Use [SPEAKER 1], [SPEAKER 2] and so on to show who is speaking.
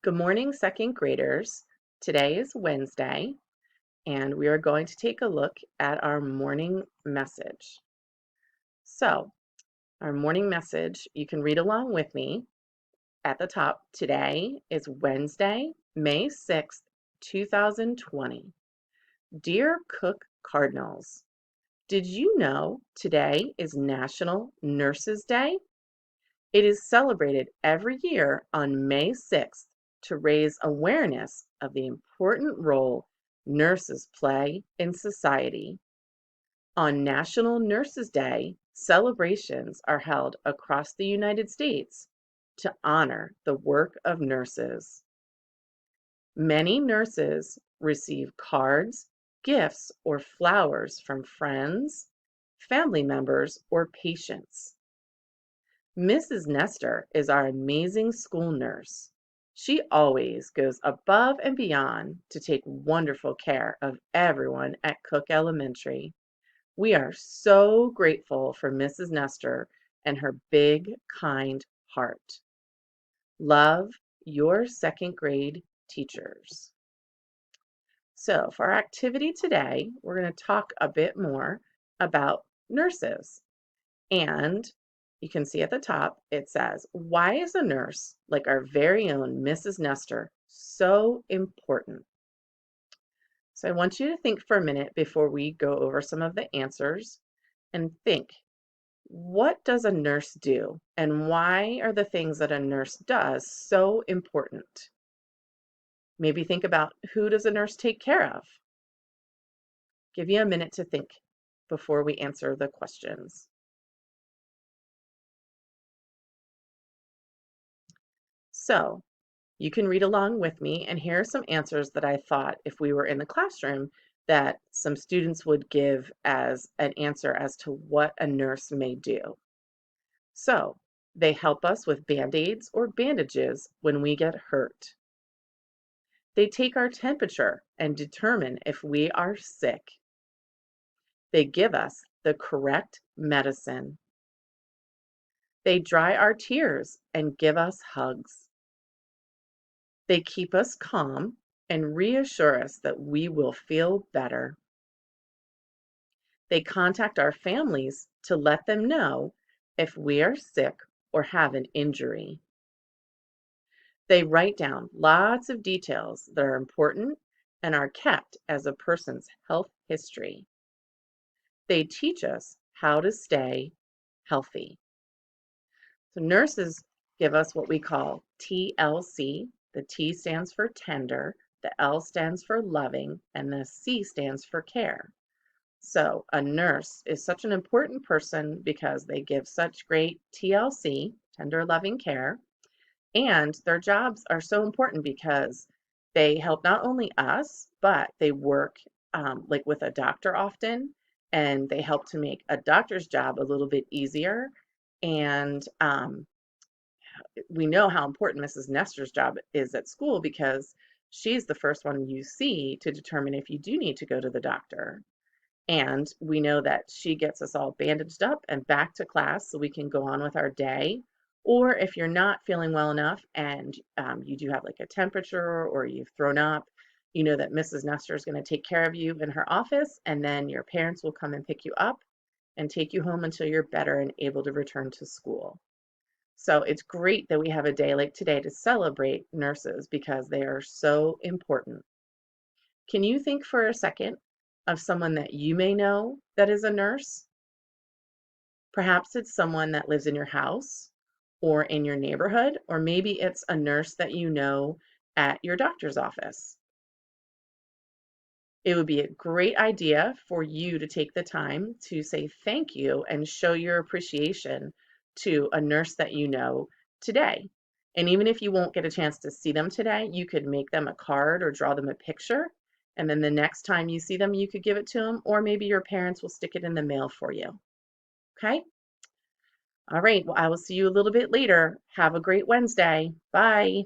[SPEAKER 1] Good morning, second graders. Today is Wednesday, and we are going to take a look at our morning message. So, our morning message, you can read along with me at the top. Today is Wednesday, May 6th, 2020. Dear Cook Cardinals, did you know today is National Nurses Day? It is celebrated every year on May 6th to raise awareness of the important role nurses play in society. On National Nurses Day, celebrations are held across the United States to honor the work of nurses. Many nurses receive cards, gifts, or flowers from friends, family members, or patients. Mrs. Nestor is our amazing school nurse. She always goes above and beyond to take wonderful care of everyone at Cook Elementary. We are so grateful for Mrs. Nestor and her big, kind heart. Love, your second grade teachers. So, for our activity today, we're going to talk a bit more about nurses. And you can see at the top, it says, why is a nurse like our very own Mrs. Nestor so important? So I want you to think for a minute before we go over some of the answers and think, what does a nurse do? And why are the things that a nurse does so important? Maybe think about, who does a nurse take care of? Give you a minute to think before we answer the questions. So you can read along with me, and here are some answers that I thought, if we were in the classroom, that some students would give as an answer as to what a nurse may do. So, they help us with band-aids or bandages when we get hurt. They take our temperature and determine if we are sick. They give us the correct medicine. They dry our tears and give us hugs. They keep us calm and reassure us that we will feel better. They contact our families to let them know if we are sick or have an injury. They write down lots of details that are important and are kept as a person's health history. They teach us how to stay healthy. So nurses give us what we call TLC. The T stands for tender, the L stands for loving, and the C stands for care. So a nurse is such an important person because they give such great TLC, tender loving care, and their jobs are so important because they help not only us, but they work like with a doctor often, and they help to make a doctor's job a little bit easier. And we know how important Mrs. Nestor's job is at school because she's the first one you see to determine if you do need to go to the doctor. And we know that she gets us all bandaged up and back to class so we can go on with our day. Or if you're not feeling well enough and you do have like a temperature or you've thrown up, you know that Mrs. Nestor is going to take care of you in her office, and then your parents will come and pick you up and take you home until you're better and able to return to school. So it's great that we have a day like today to celebrate nurses because they are so important. Can you think for a second of someone that you may know that is a nurse? Perhaps it's someone that lives in your house or in your neighborhood, or maybe it's a nurse that you know at your doctor's office. It would be a great idea for you to take the time to say thank you and show your appreciation to a nurse that you know today. And even if you won't get a chance to see them today, you could make them a card or draw them a picture. And then the next time you see them, you could give it to them, or maybe your parents will stick it in the mail for you. Okay? All right. Well, I will see you a little bit later. Have a great Wednesday. Bye.